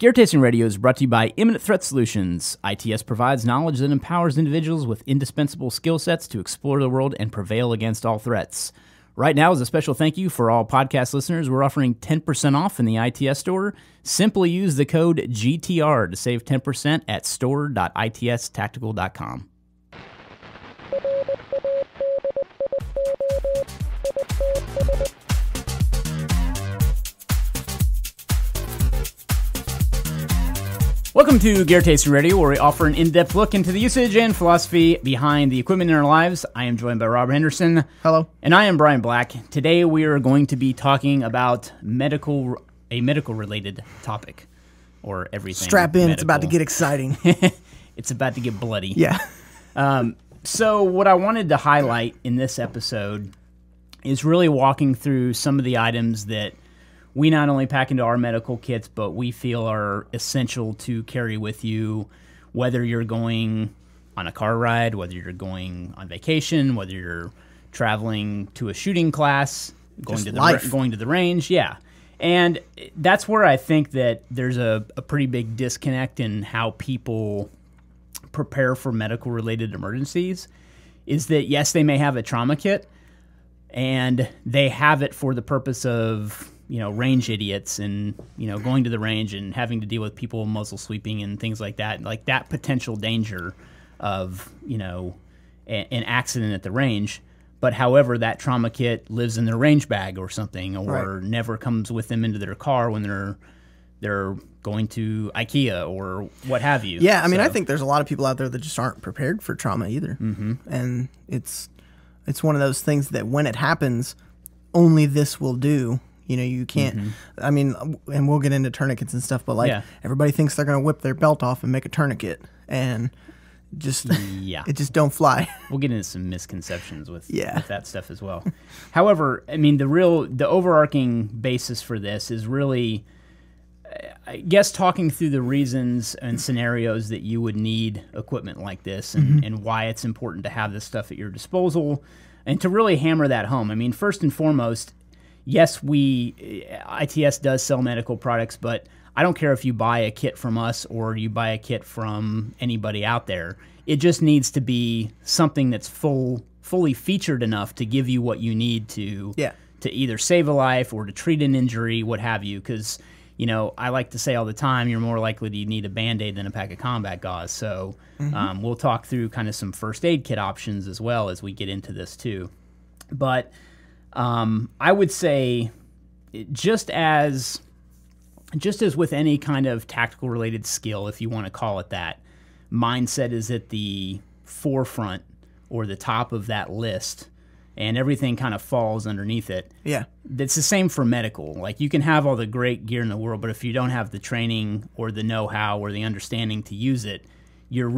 Gear Tasting Radio is brought to you by Imminent Threat Solutions. ITS provides knowledge that empowers individuals with indispensable skill sets to explore the world and prevail against all threats. Right now, as a special thank you for all podcast listeners, we're offering 10% off in the ITS store. Simply use the code GTR to save 10% at store.itstactical.com. Welcome to Gear Tasting Radio, where we offer an in-depth look into the usage and philosophy behind the equipment in our lives. I am joined by Robert Henderson. Hello. And I am Brian Black. Today we are going to be talking about a medical-related topic, or everything. Strap in, medical. It's about to get exciting. It's about to get bloody. Yeah. So what I wanted to highlight in this episode is really walking through some of the items that we not only pack into our medical kits, but we feel are essential to carry with you, whether you're going on a car ride, whether you're going on vacation, whether you're traveling to a shooting class, going to the range. Yeah. And that's where I think that there's a pretty big disconnect in how people prepare for medical-related emergencies, is that, yes, they may have a trauma kit, and they have it for the purpose of range idiots and, going to the range and having to deal with people muzzle sweeping and things like that potential danger of, an accident at the range. But however, that trauma kit lives in their range bag or something, or never comes with them into their car when they're going to IKEA or what have you. Yeah, I mean, I think there's a lot of people out there that just aren't prepared for trauma either. Mm-hmm. And it's one of those things that when it happens, only this will do. You can't, I mean, and we'll get into tourniquets and stuff, but everybody thinks they're going to whip their belt off and make a tourniquet, and just, it just don't fly. We'll get into some misconceptions with that stuff as well. However, I mean, the overarching basis for this is really, I guess, talking through the reasons and scenarios that you would need equipment like this and why it's important to have this stuff at your disposal, and to really hammer that home. I mean, first and foremost, yes, ITS does sell medical products, but I don't care if you buy a kit from us or you buy a kit from anybody out there. It just needs to be something that's fully featured enough to give you what you need to either save a life or to treat an injury, what have you. Because, I like to say all the time, you're more likely to need a BandAid than a pack of combat gauze. So we'll talk through kind of some first aid kit options as well as we get into this too. But I would say, just as with any kind of tactical related skill, if you want to call it that, mindset is at the forefront or the top of that list, and everything kind of falls underneath it. Yeah. It's the same for medical. Like, you can have all the great gear in the world, but if you don't have the training or the know-how or the understanding to use it, you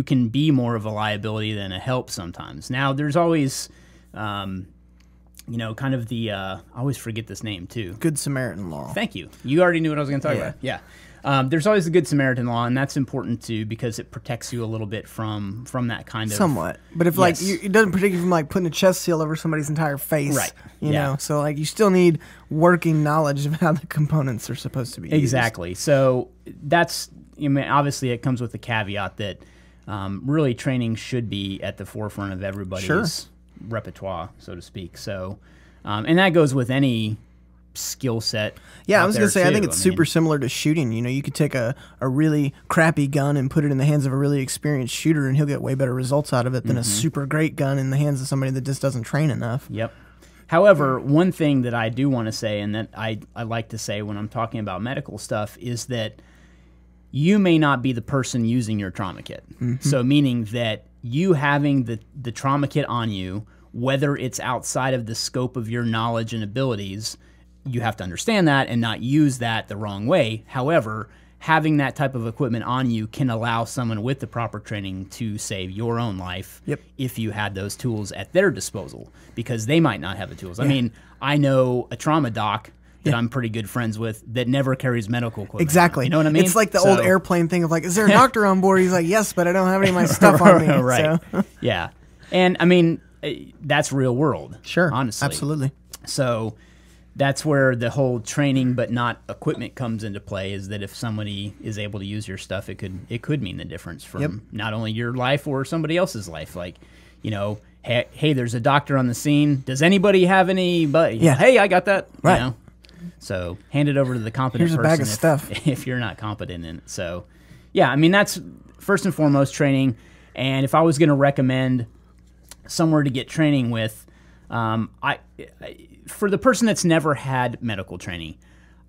can be more of a liability than a help sometimes. Now, there's always kind of the, I always forget this name too. Good Samaritan law. Thank you. You already knew what I was going to talk about. Yeah. There's always the Good Samaritan law, and that's important too because it protects you a little bit from that kind of... Somewhat. But if, it doesn't protect you from, putting a chest seal over somebody's entire face. Right. You know? So, you still need working knowledge of how the components are supposed to be Exactly. used. So, that's... obviously, it comes with the caveat that really training should be at the forefront of everybody's repertoire, so to speak. So, and that goes with any skill set. Yeah, I was going to say, I think it's super similar to shooting. You could take a really crappy gun and put it in the hands of a really experienced shooter, and he'll get way better results out of it than a super great gun in the hands of somebody that just doesn't train enough. Yep. However, one thing that I do want to say, and that I like to say when I'm talking about medical stuff, is that you may not be the person using your trauma kit. So meaning that you having the trauma kit on you, whether it's outside of the scope of your knowledge and abilities, you have to understand that and not use that the wrong way. However, having that type of equipment on you can allow someone with the proper training to save your own life if you had those tools at their disposal, because they might not have the tools. I mean, I know a trauma doc that I'm pretty good friends with that never carries medical equipment. Exactly. You know what I mean? It's like the old airplane thing of is there a doctor on board? He's like, yes, but I don't have any of my stuff on me. Right. So. Yeah. And I mean, that's real world. Sure. Honestly. Absolutely. So that's where the whole training but not equipment comes into play, is that if somebody is able to use your stuff, it could mean the difference from not only your life or somebody else's life. Like, you know, hey, there's a doctor on the scene. Does anybody have anybody? Yeah. Hey, I got that. Right. You know? So hand it over to the competent person. Here's a bag of stuff. If you're not competent in it. So, yeah, I mean, that's first and foremost training. And if I was going to recommend somewhere to get training with, for the person that's never had medical training,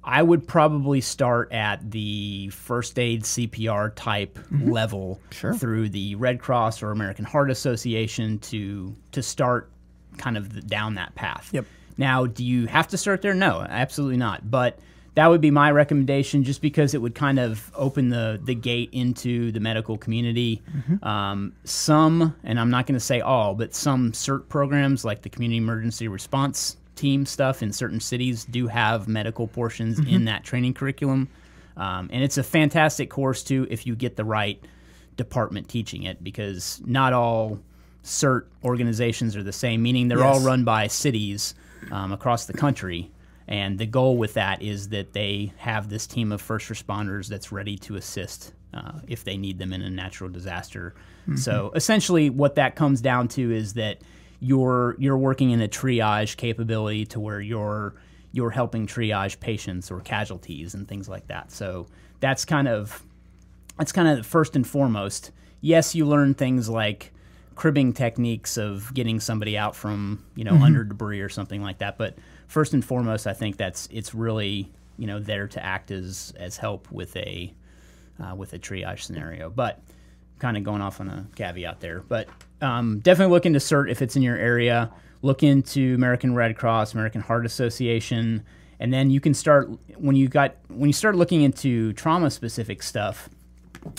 I would probably start at the first aid CPR type level through the Red Cross or American Heart Association to start kind of down that path. Yep. Now, do you have to start there? No, absolutely not. But that would be my recommendation, just because it would kind of open the gate into the medical community. Some, and I'm not going to say all, but some CERT programs like the Community Emergency Response Team stuff in certain cities do have medical portions in that training curriculum. And it's a fantastic course, too, if you get the right department teaching it, because not all CERT organizations are the same, meaning they're all run by cities across the country. And the goal with that is that they have this team of first responders that's ready to assist if they need them in a natural disaster. So essentially what that comes down to is that you're working in a triage capability to where you're helping triage patients or casualties and things like that. So that's kind of first and foremost. Yes, you learn things like cribbing techniques of getting somebody out from, you know, under debris or something like that. But first and foremost, I think it's really, you know, there to act as help with a triage scenario. But kind of going off on a caveat there. But definitely look into CERT if it's in your area. Look into American Red Cross, American Heart Association, and then you can start when you start looking into trauma specific stuff.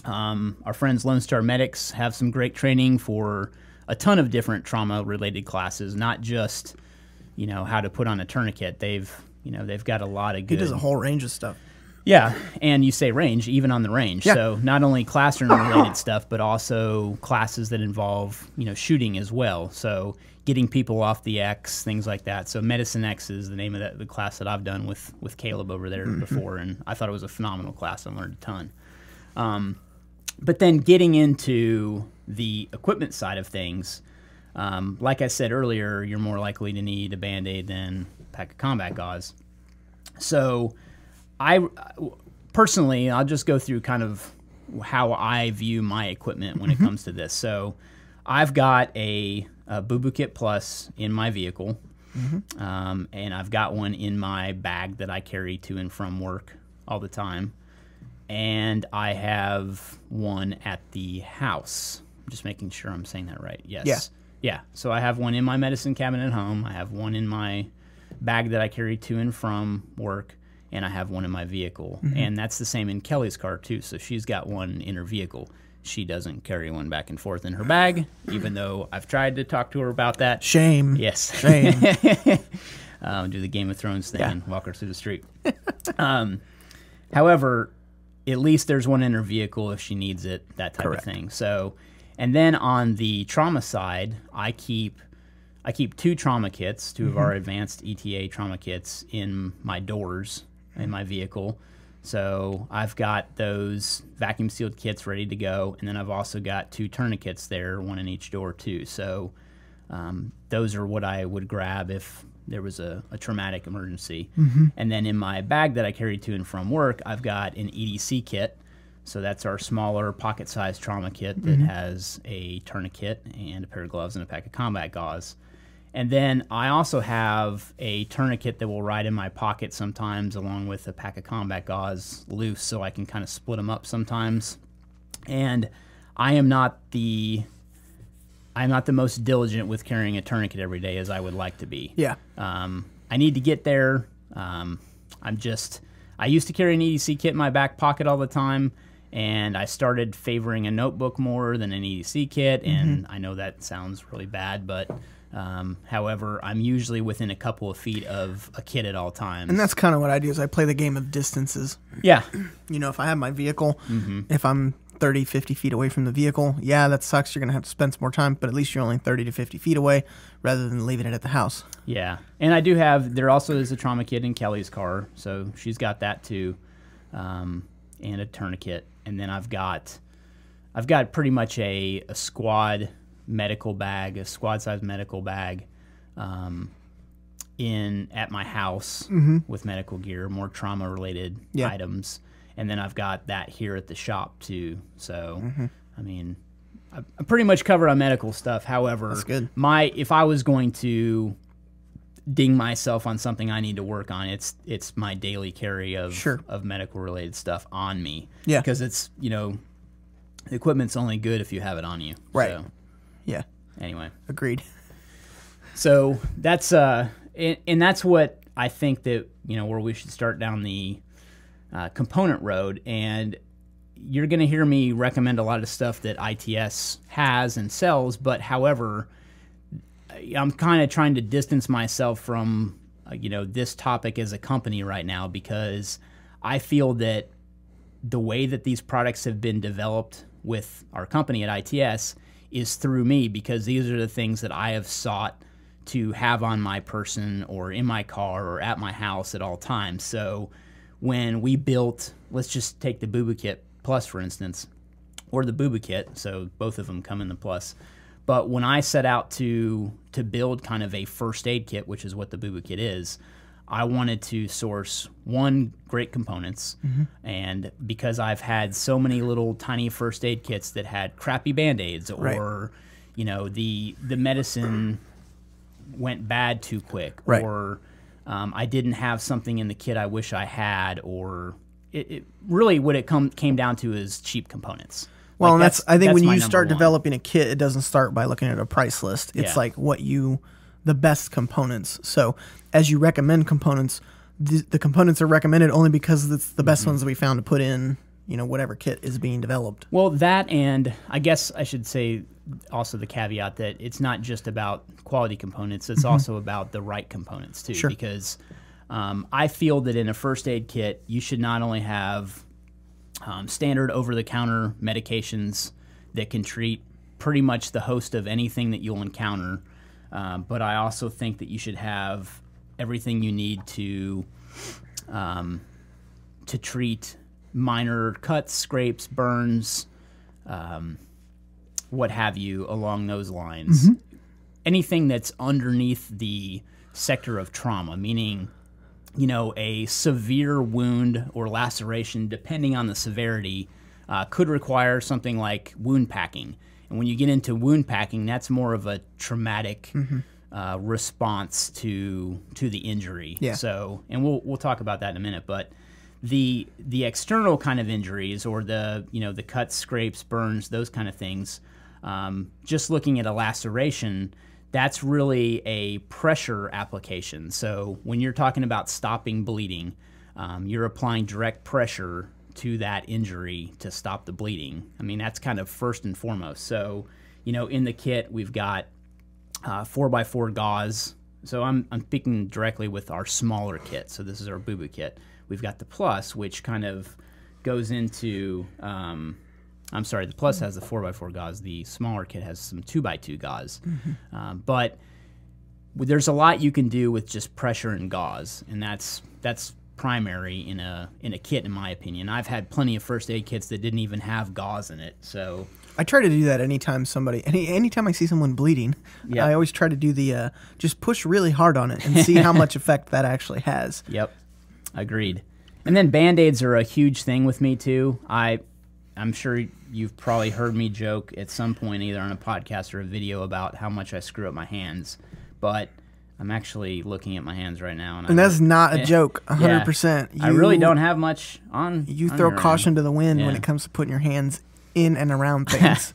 Our friends Lone Star Medics have some great training for a ton of different trauma related classes, not just, you know, how to put on a tourniquet. They've got a lot of good. He does a whole range of stuff. Yeah, and you say range, even on the range. Yeah. So not only classroom related stuff, but also classes that involve, you know, shooting as well. So getting people off the X, things like that. So Medicine X is the name of the class that I've done with Caleb over there before, and I thought it was a phenomenal class. I learned a ton. But then getting into the equipment side of things, like I said earlier, you're more likely to need a BandAid than a pack of combat gauze. So personally, I'll just go through kind of how I view my equipment when it comes to this. So I've got a Boo Boo Kit Plus in my vehicle, and I've got one in my bag that I carry to and from work all the time. And I have one at the house. I'm just making sure I'm saying that right. Yes. Yeah. So I have one in my medicine cabinet at home. I have one in my bag that I carry to and from work. And I have one in my vehicle. And that's the same in Kelly's car, too. So she's got one in her vehicle. She doesn't carry one back and forth in her bag, even though I've tried to talk to her about that. Shame. Yes. Shame. Do the Game of Thrones thing and walk her through the street. However, at least there's one in her vehicle if she needs it, that type of thing. So, and then on the trauma side, I keep 2 trauma kits, 2 of our advanced ETA trauma kits in my doors in my vehicle. So I've got those vacuum sealed kits ready to go, and then I've also got 2 tourniquets there, one in each door too. So those are what I would grab if there was a traumatic emergency. And then in my bag that I carry to and from work, I've got an EDC kit. So that's our smaller pocket-sized trauma kit that has a tourniquet and a pair of gloves and a pack of combat gauze. And then I also have a tourniquet that will ride in my pocket sometimes, along with a pack of combat gauze loose, so I can kind of split them up sometimes. And I am not the most diligent with carrying a tourniquet every day as I would like to be. Yeah. I need to get there. I used to carry an EDC kit in my back pocket all the time, and I started favoring a notebook more than an EDC kit, and I know that sounds really bad, but however, I'm usually within a couple of feet of a kit at all times. And that's kind of what I do is I play the game of distances. Yeah. You know, if I have my vehicle, if I'm 30, 50 feet away from the vehicle. Yeah, that sucks. You're going to have to spend some more time, but at least you're only 30 to 50 feet away rather than leaving it at the house. Yeah. And I do have, there also is a trauma kit in Kelly's car, so she's got that too, and a tourniquet. And then I've got pretty much a squad medical bag, a squad-sized medical bag, at my house with medical gear, more trauma-related items. And then I've got that here at the shop too. So, I mean, I pretty much cover on medical stuff. However, that's good. If I was going to ding myself on something I need to work on, it's my daily carry of medical-related stuff on me. Yeah. Because it's, the equipment's only good if you have it on you. Right. So, yeah. Anyway. Agreed. So that's and that's what I think that where we should start down the component road. And you're going to hear me recommend a lot of stuff that ITS has and sells, but however, I'm kind of trying to distance myself from this topic as a company right now, because I feel that the way that these products have been developed with our company at ITS is through me, because these are the things that I have sought to have on my person or in my car or at my house at all times. So when we built, let's just take the Boo Boo Kit Plus, for instance, or the Boo Boo Kit, so both of them come in the Plus. But when I set out to build kind of a first aid kit, which is what the Boo Boo Kit is, I wanted to source great components, and because I've had so many little tiny first aid kits that had crappy BandAids, or the medicine went bad too quick, or I didn't have something in the kit I wish I had, or it really what it came down to is cheap components. Well, like I think when you start developing a kit, it doesn't start by looking at a price list. It's like the best components. So as you recommend components, the components are recommended only because it's the best ones that we found to put in, whatever kit is being developed. Well, that, and I guess I should say also the caveat that it's not just about quality components, it's also about the right components too. Sure. Because I feel that in a first aid kit, you should not only have standard over-the-counter medications that can treat pretty much the host of anything that you'll encounter, but I also think that you should have everything you need to treat minor cuts, scrapes, burns, what have you, along those lines. Anything that's underneath the sector of trauma, meaning a severe wound or laceration, depending on the severity, could require something like wound packing. And when you get into wound packing, that's more of a traumatic response to the injury. Yeah. So, and we'll talk about that in a minute. But the external kind of injuries, or the cuts, scrapes, burns, those kind of things, just looking at a laceration, that's really a pressure application. So when you're talking about stopping bleeding, you're applying direct pressure to that injury to stop the bleeding. I mean, that's kind of first and foremost. So, in the kit, we've got 4x4 gauze. So I'm speaking directly with our smaller kit. So this is our Boo Boo Kit. We've got the Plus, which kind of goes into... I'm sorry, the Plus has the 4x4 gauze. The smaller kit has some 2x2 gauze. But there's a lot you can do with just pressure and gauze, and that's primary in a kit, in my opinion. I've had plenty of first aid kits that didn't even have gauze in it. So I try to do that anytime anytime I see someone bleeding. I always try to do the just push really hard on it and see how much effect that actually has. Yep, agreed. And then BandAids are a huge thing with me too. I'm sure you've probably heard me joke at some point, either on a podcast or a video, about how much I screw up my hands. But I'm actually looking at my hands right now. And that's not a joke, 100%. I really don't have much on. You throw caution to the wind when it comes to putting your hands in and around things.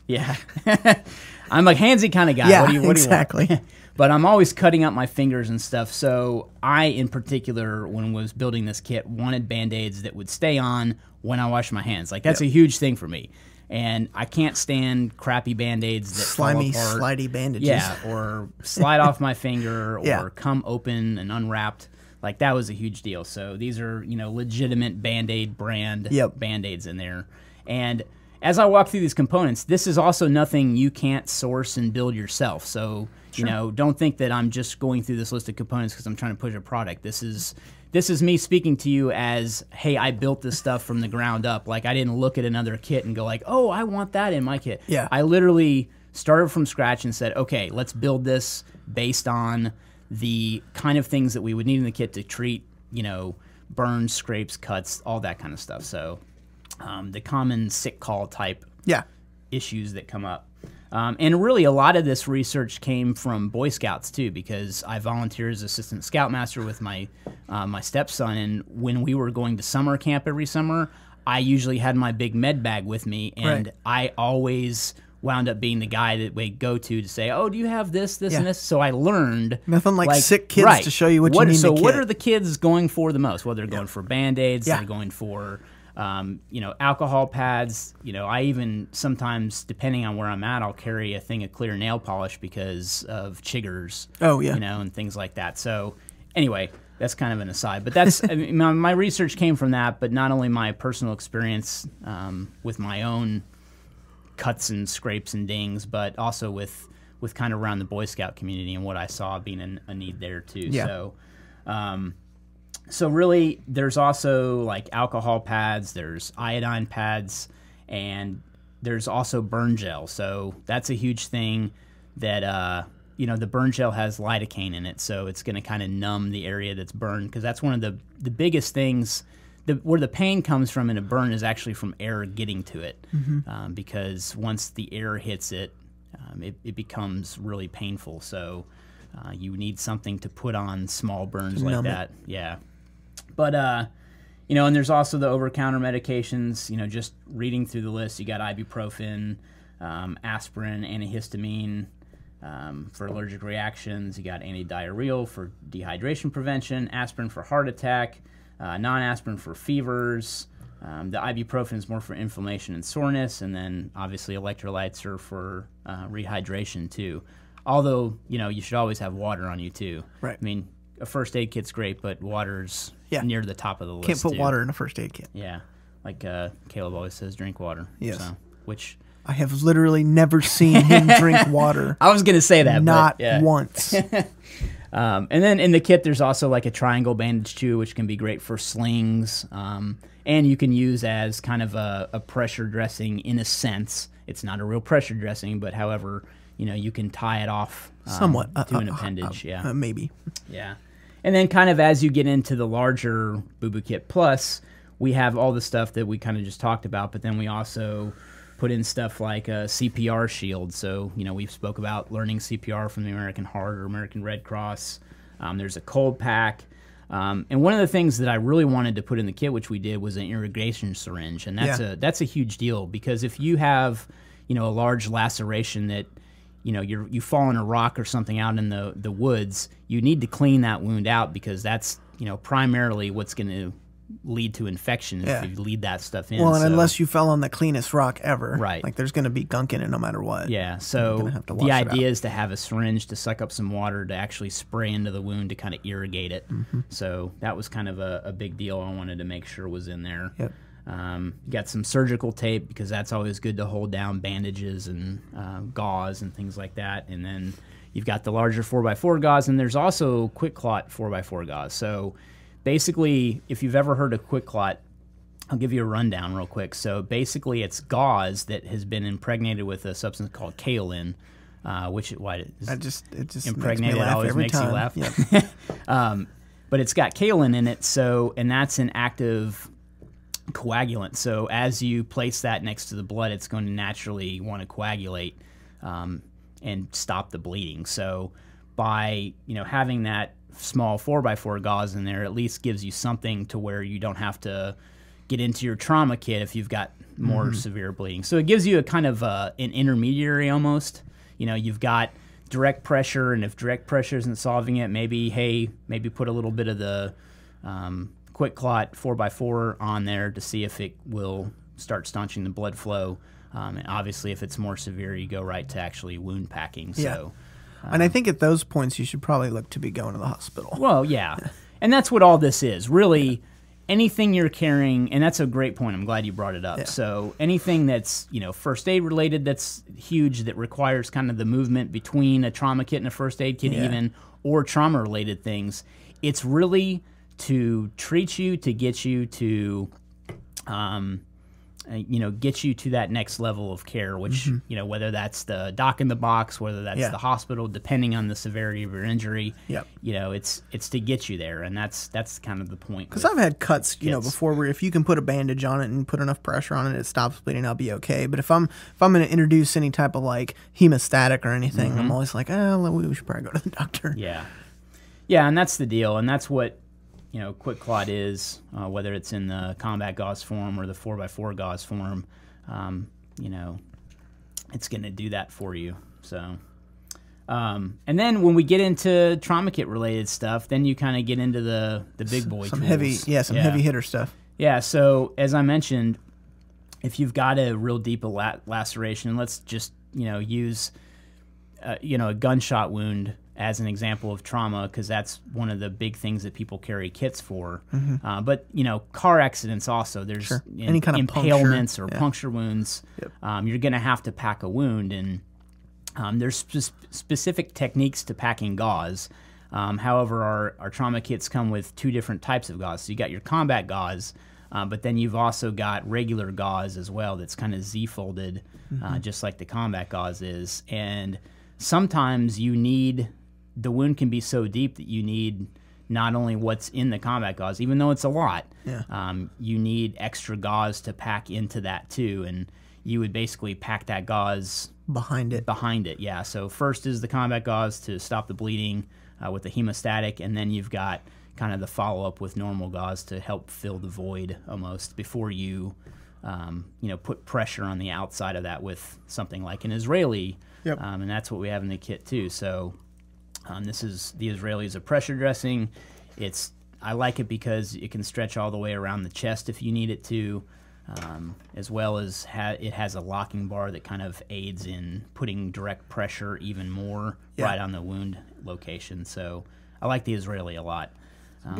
I'm a handsy kind of guy. Yeah, what do you exactly. Want? But I'm always cutting up my fingers and stuff. So I, in particular, when I was building this kit, wanted BandAids that would stay on when I wash my hands. Like, that's a huge thing for me. And I can't stand crappy BandAids that slimy, fall apart. slidey bandages. Yeah, or slide off my finger, or come open and unwrapped. Like, that was a huge deal. So these are, legitimate BandAid brand BandAids in there. And as I walk through these components, this is also nothing you can't source and build yourself. So, you know, don't think that I'm just going through this list of components because I'm trying to push a product. This is me speaking to you as, hey, I built this stuff from the ground up. Like, I didn't look at another kit and go like, oh, I want that in my kit. Yeah. I literally started from scratch and said, okay, let's build this based on the kind of things that we would need in the kit to treat, you know, burns, scrapes, cuts, all that kind of stuff. So the common sick call type issues that come up. And really a lot of this research came from Boy Scouts too, because I volunteer as assistant scoutmaster with my my stepson, and when we were going to summer camp every summer, I usually had my big med bag with me, and I always wound up being the guy that we go to say, oh, do you have this, and this? So I learned. Nothing like sick kids to show you what you need So in the what kit. are the kids going for the most? Well, they're going for BandAids, they're going for, you know, alcohol pads. You know, I even sometimes, depending on where I'm at, I'll carry a thing of clear nail polish because of chiggers. Oh, yeah. You know, and things like that. So anyway, that's kind of an aside. But that's, I mean, my research came from that, but not only my personal experience with my own cuts and scrapes and dings, but also with kind of around the Boy Scout community and what I saw being a need there too. Yeah. So really, there's also like alcohol pads, there's iodine pads, and there's also burn gel. So that's a huge thing that, you know, the burn gel has lidocaine in it, so it's going to kind of numb the area that's burned, because that's one of the biggest things. Where the pain comes from in a burn is actually from air getting to it, because once the air hits it, it becomes really painful. So you need something to put on small burns like that. Yeah. But, you know, and there's also the over-counter medications. You know, just reading through the list, you got ibuprofen, aspirin, antihistamine for allergic reactions. You got antidiarrheal for dehydration prevention, aspirin for heart attack, non-aspirin for fevers. The ibuprofen is more for inflammation and soreness, and then obviously electrolytes are for rehydration too. Although, you know, you should always have water on you too. Right. I mean, a first aid kit's great, but water's near the top of the list. Can't put too. water in a first aid kit. Yeah, like Caleb always says, drink water. Yes. So, which I have literally never seen him drink water. I was going to say that, not but, yeah. once. And then in the kit, there's also like a triangle bandage too, which can be great for slings. And you can use as kind of a pressure dressing in a sense. It's not a real pressure dressing, but however, you know, you can tie it off somewhat to an appendage. Maybe. Yeah. And then kind of as you get into the larger Boo-Boo Kit Plus, we have all the stuff that we kind of just talked about, but then we also put in stuff like a CPR shield. So, you know, we've spoke about learning CPR from the American Heart or American Red Cross. There's a cold pack. And one of the things that I really wanted to put in the kit, which we did, was an irrigation syringe. And that's a huge deal, because if you have, you know, a large laceration that, you know, you fall on a rock or something out in the woods, you need to clean that wound out, because that's, you know, primarily what's going to lead to infection if you lead that stuff in. Well, and unless you fell on the cleanest rock ever, right? Like there's going to be gunk in it no matter what. Yeah. So the idea is to have a syringe to suck up some water to actually spray into the wound to kind of irrigate it. So that was kind of a big deal. I wanted to make sure was in there. Yep. You got some surgical tape, because that's always good to hold down bandages and gauze and things like that. And then you've got the larger 4x4 gauze, and there's also quick clot 4x4 gauze. So basically, if you've ever heard of quick clot, I'll give you a rundown real quick. So basically, it's gauze that has been impregnated with a substance called kaolin, which it just impregnated. It always makes you laugh. Yep. But it's got kaolin in it, and that's an active coagulant. So as you place that next to the blood, it's going to naturally want to coagulate and stop the bleeding. So by, you know, having that small 4x4 gauze in there, at least gives you something to where you don't have to get into your trauma kit if you've got more severe bleeding. So it gives you a kind of an intermediary almost. You know, you've got direct pressure, and if direct pressure isn't solving it, maybe put a little bit of the quick clot 4x4 on there to see if it will start staunching the blood flow. And obviously, if it's more severe, you go right to actually wound packing. So, and I think at those points, you should probably look to be going to the hospital. Well, yeah. And that's what all this is. Really, anything you're carrying, and that's a great point. I'm glad you brought it up. Yeah. So anything that's, first aid related, that's huge, that requires kind of the movement between a trauma kit and a first aid kit even, or trauma related things, it's really to treat you, to get you to, get you to that next level of care, which, whether that's the doc in the box, whether that's the hospital, depending on the severity of your injury, it's to get you there. And that's kind of the point. Because I've had cuts, before, where if you can put a bandage on it and put enough pressure on it, it stops bleeding, I'll be okay. But if I'm going to introduce any type of like hemostatic or anything, I'm always like, we should probably go to the doctor. Yeah. Yeah. And that's the deal. And that's what, quick clot is, whether it's in the combat gauze form or the 4x4 gauze form, it's going to do that for you. So, and then when we get into trauma kit related stuff, then you kind of get into the big boy tools. Heavy hitter stuff. Yeah. So as I mentioned, if you've got a real deep laceration, let's just, use, a gunshot wound as an example of trauma, because that's one of the big things that people carry kits for. But, car accidents also, there's any kind of impalements or puncture wounds. You're going to have to pack a wound, and there's specific techniques to packing gauze. However, our trauma kits come with two different types of gauze. So you got your combat gauze, but then you've also got regular gauze as well that's kind of Z-folded, just like the combat gauze is. And sometimes the wound can be so deep that you need not only what's in the combat gauze, even though it's a lot, you need extra gauze to pack into that too. And you would basically pack that gauze behind it. Yeah. So first is the combat gauze to stop the bleeding with the hemostatic, and then you've got kind of the follow-up with normal gauze to help fill the void almost before you, put pressure on the outside of that with something like an Israeli. And that's what we have in the kit too. So this is the Israeli is a pressure dressing. I like it because it can stretch all the way around the chest if you need it to, as well as it has a locking bar that kind of aids in putting direct pressure even more right on the wound location. So I like the Israeli a lot,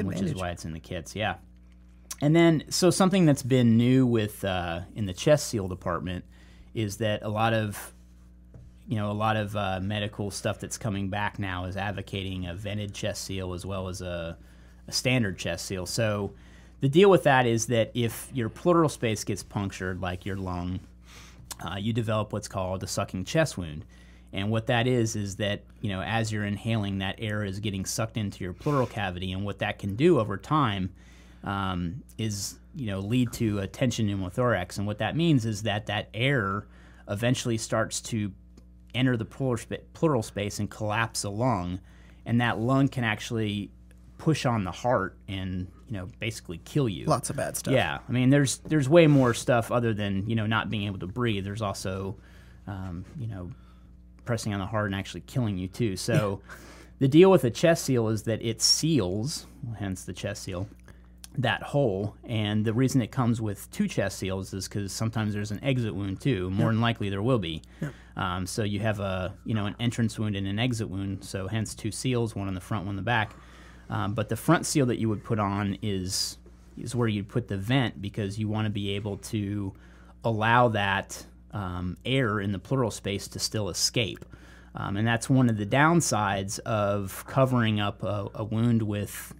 which is why it's in the kits. Yeah. And then, so something that's been new with in the chest seal department is that a lot of medical stuff that's coming back now is advocating a vented chest seal as well as a standard chest seal. So the deal with that is that if your pleural space gets punctured, like your lung, you develop what's called a sucking chest wound. And what that is that, as you're inhaling, that air is getting sucked into your pleural cavity. And what that can do over time is, lead to a tension pneumothorax. And what that means is that air eventually starts to enter the pleural space and collapse a lung, and that lung can actually push on the heart and basically kill you. Lots of bad stuff. Yeah, I mean there's way more stuff other than not being able to breathe. There's also pressing on the heart and actually killing you too. So the deal with a chest seal is that it seals, hence the chest seal, that hole. And the reason it comes with two chest seals is because sometimes there's an exit wound too. More than likely there will be. So you have an entrance wound and an exit wound. So hence two seals, one on the front, one on the back. But the front seal that you would put on is where you put the vent, because you want to be able to allow that air in the pleural space to still escape. And that's one of the downsides of covering up a wound with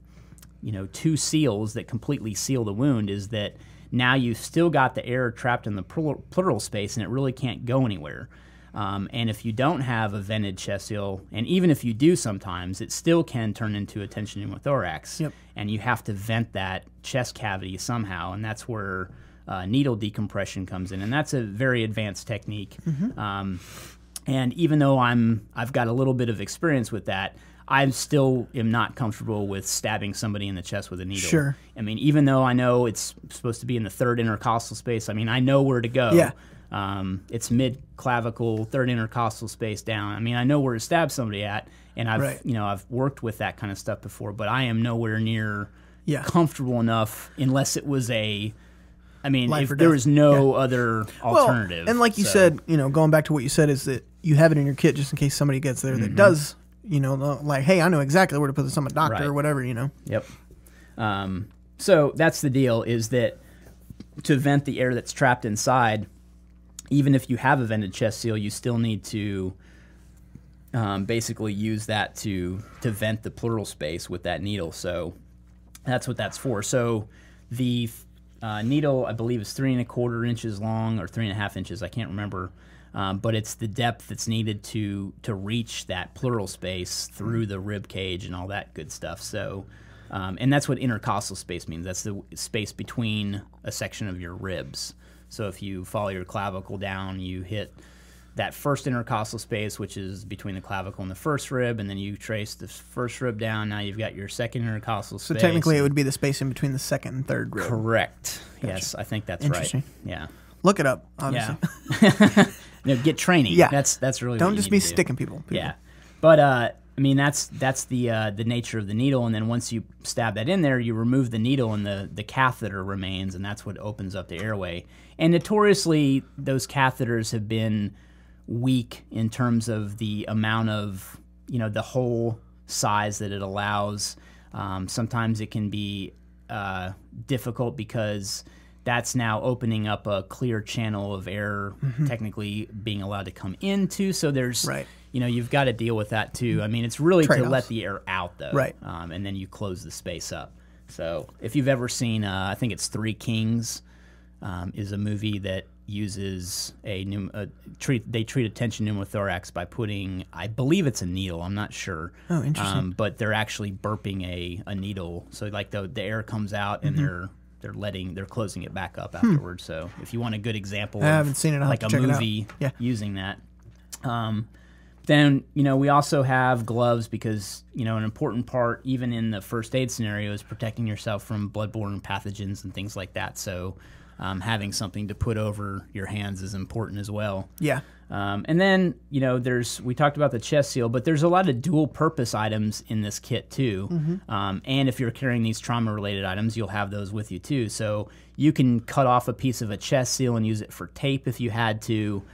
two seals that completely seal the wound, is that now you've still got the air trapped in the pleural space and it really can't go anywhere. And if you don't have a vented chest seal, and even if you do sometimes, it still can turn into a tension pneumothorax. And you have to vent that chest cavity somehow, and that's where needle decompression comes in. And that's a very advanced technique. And even though I've got a little bit of experience with that, I still am not comfortable with stabbing somebody in the chest with a needle. I mean, even though I know it's supposed to be in the third intercostal space, I mean, I know where to go. It's mid-clavicle, third intercostal space down. I mean, I know where to stab somebody at, and I've worked with that kind of stuff before, but I am nowhere near comfortable enough unless it was if there was no other alternative. Well, and like you said, going back to what you said, is that you have it in your kit just in case somebody gets there that does, like, hey, I know exactly where to put this on my doctor or whatever, Yep. So that's the deal, is that to vent the air that's trapped inside, even if you have a vented chest seal, you still need to basically use that to vent the pleural space with that needle. So that's what that's for. So the needle, I believe, is 3 1/4 inches long, or 3 1/2 inches. I can't remember. But it's the depth that's needed to reach that pleural space through the rib cage and all that good stuff. So, and that's what intercostal space means. That's the space between a section of your ribs. So if you follow your clavicle down, you hit that first intercostal space, which is between the clavicle and the first rib, and then you trace the first rib down. Now you've got your second intercostal space. So technically it would be the space in between the second and third rib. Correct. Gotcha. Yes, I think that's right. Yeah. Look it up, obviously. Yeah. Get training. Yeah. That's really Don't what just you be need to do. sticking people. Yeah. But I mean, that's the nature of the needle, and then once you stab that in there, you remove the needle, and the catheter remains, and that's what opens up the airway. And notoriously, those catheters have been weak in terms of the amount of, the hole size that it allows. Sometimes it can be difficult because that's now opening up a clear channel of air, technically being allowed to come into. So there's, you've got to deal with that too. I mean, it's really to let the air out, though. Right. And then you close the space up. So if you've ever seen, I think it's Three Kings, is a movie that uses they treat a tension pneumothorax by putting, I believe it's a needle, I'm not sure. Oh, interesting. But they're actually burping a needle. So like the air comes out and they're closing it back up afterwards. So if you want a good example I haven't seen it. I'll like have a to check movie it out. using that. Then, we also have gloves because, an important part, even in the first aid scenario, is protecting yourself from bloodborne pathogens and things like that. So having something to put over your hands is important as well. Yeah. And then, we talked about the chest seal, but there's a lot of dual purpose items in this kit too. And if you're carrying these trauma related items, you'll have those with you too. So you can cut off a piece of a chest seal and use it for tape if you had to.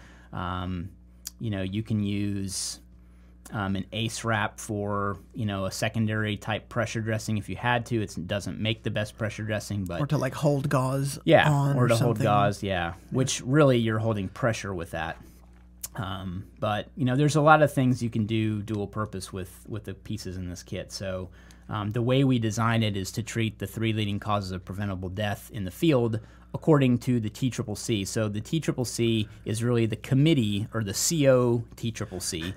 You can use an ACE wrap for, a secondary type pressure dressing if you had to. It doesn't make the best pressure dressing, but... Or to hold gauze on or to hold something. gauze, which really you're holding pressure with that. But, there's a lot of things you can do dual purpose with the pieces in this kit. So the way we design it is to treat the 3 leading causes of preventable death in the field according to the TCCC. So the TCCC is really the committee, or the COTCCC,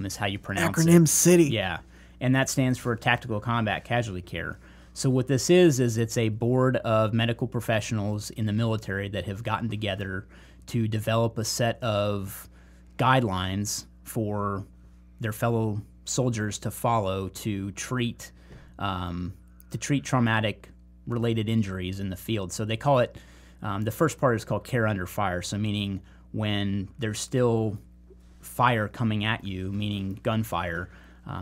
is how you pronounce it. Acronym City. Yeah, and that stands for Tactical Combat Casualty Care. So what this is it's a board of medical professionals in the military that have gotten together to develop a set of guidelines for their fellow soldiers to follow to treat traumatic related injuries in the field. So they call it, the first part is called care under fire. So meaning when there's still fire coming at you, meaning gunfire,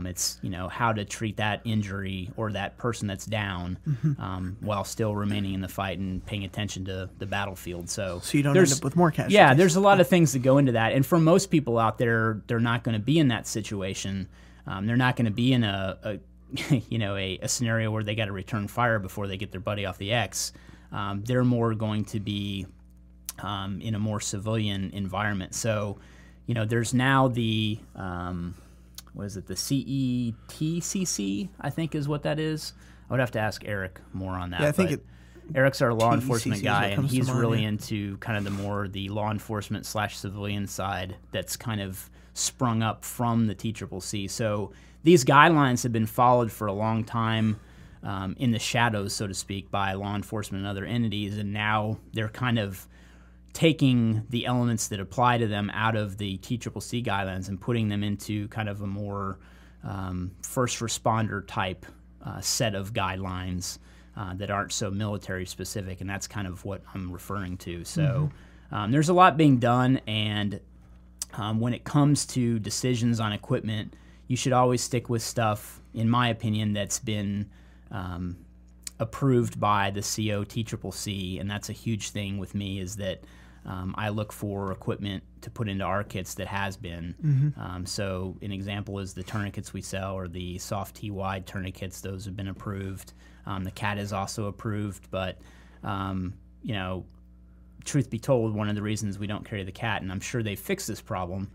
it's, how to treat that injury or that person that's down while still remaining in the fight and paying attention to the battlefield. So you don't end up with more casualties. Yeah, there's a lot of things that go into that. And for most people out there, they're not going to be in that situation. They're not going to be in a scenario where they got to return fire before they get their buddy off the X. They're more going to be in a more civilian environment. So, there's now the, the CETCC, I think is what that is. I would have to ask Eric more on that. Yeah, I think Eric's our law enforcement guy, and he's mind, really into kind of the law enforcement / civilian side that's kind of sprung up from the TCCC. So these guidelines have been followed for a long time in the shadows, so to speak, by law enforcement and other entities, and now they're kind of taking the elements that apply to them out of the TCCC guidelines and putting them into kind of a more first responder type set of guidelines that aren't so military specific, and that's kind of what I'm referring to. So there's a lot being done, and when it comes to decisions on equipment, you should always stick with stuff, in my opinion, that's been approved by the COTCCC, and that's a huge thing with me, is that I look for equipment to put into our kits that has been. So an example is the tourniquets we sell, or the soft T-wide tourniquets. Those have been approved. The CAT is also approved, but you know, truth be told, one of the reasons we don't carry the CAT, and I'm sure they've fixed this problem,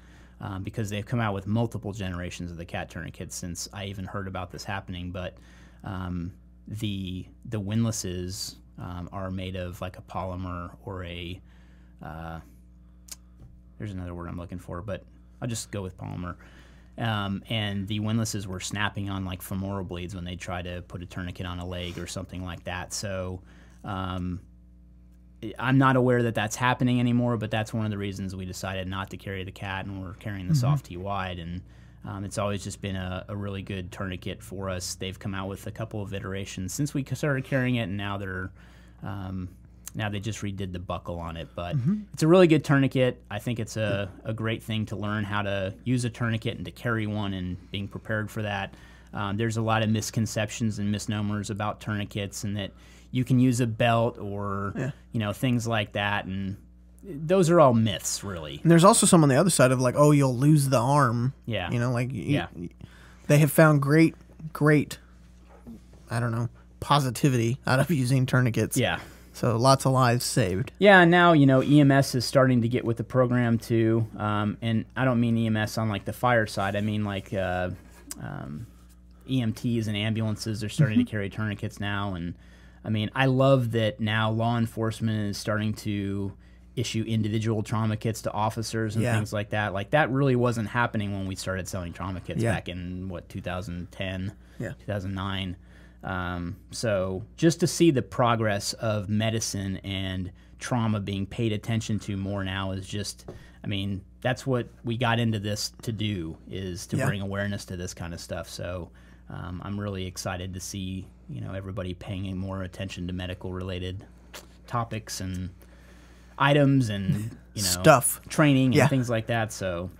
because they've come out with multiple generations of the CAT tourniquets since I even heard about this happening, but the windlasses are made of like a polymer or a there's another word I'm looking for, but I'll just go with polymer. And the windlasses were snapping on like femoral bleeds when they try to put a tourniquet on a leg or something like that. So I'm not aware that that's happening anymore, but that's one of the reasons we decided not to carry the CAT, and we're carrying the soft T-wide. And it's always just been a really good tourniquet for us. They've come out with a couple of iterations since we started carrying it, and now they're now they just redid the buckle on it. But it's a really good tourniquet. I think it's a great thing to learn how to use a tourniquet and to carry one, and being prepared for that. There's a lot of misconceptions and misnomers about tourniquets, and that you can use a belt or you know, things like that, and those are all myths, really. And there's also some on the other side of like, oh, you'll lose the arm. Yeah. You know, like they have found great, I don't know, positivity out of using tourniquets. Yeah. So lots of lives saved. Yeah, and now, you know, EMS is starting to get with the program too. And I don't mean EMS on like the fire side. I mean like EMTs and ambulances are starting to carry tourniquets now. And I mean, I love that now law enforcement is starting to issue individual trauma kits to officers and things like that. Like that really wasn't happening when we started selling trauma kits back in, 2010, 2009. So just to see the progress of medicine and trauma being paid attention to more now is just, I mean, that's what we got into this to do, is to bring awareness to this kind of stuff. So I'm really excited to see, you know, everybody paying more attention to medical related topics and items and, you know, stuff, training and things like that. So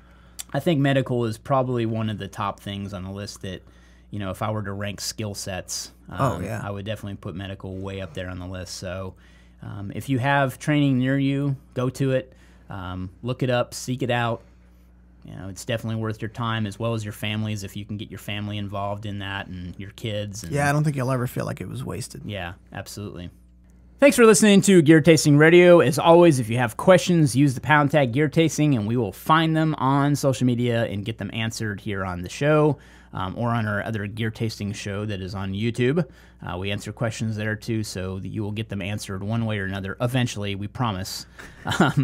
I think medical is probably one of the top things on the list that, you know, if I were to rank skill sets, I would definitely put medical way up there on the list. So if you have training near you, go to it, look it up, seek it out. You know, it's definitely worth your time, as well as your families, if you can get your family involved in that and your kids. And, I don't think you'll ever feel like it was wasted. Yeah, absolutely. Thanks for listening to Gear Tasting Radio. As always, if you have questions, use the pound tag Gear Tasting, and we will find them on social media and get them answered here on the show, or on our other Gear Tasting show that is on YouTube. We answer questions there too, so that you will get them answered one way or another eventually, we promise.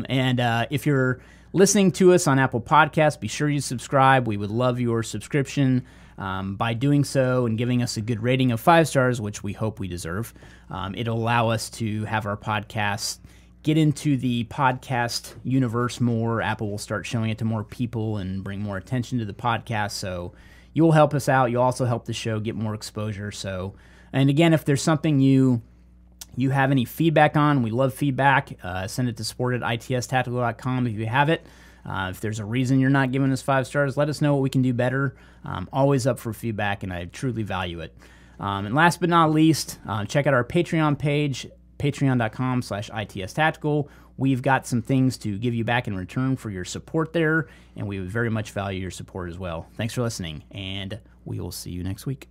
And if you're listening to us on Apple Podcasts, be sure you subscribe. We would love your subscription. By doing so and giving us a good rating of 5 stars, which we hope we deserve, it'll allow us to have our podcast get into the podcast universe more. Apple will start showing it to more people and bring more attention to the podcast. So you'll help us out. You'll also help the show get more exposure. So, and again, if there's something you have any feedback on, we love feedback. Send it to support@itstactical.com if you have it. If there's a reason you're not giving us 5 stars, let us know what we can do better. Always up for feedback, and I truly value it. And last but not least, check out our Patreon page, patreon.com/itstactical. We've got some things to give you back in return for your support there, and we would very much value your support as well. Thanks for listening, and we will see you next week.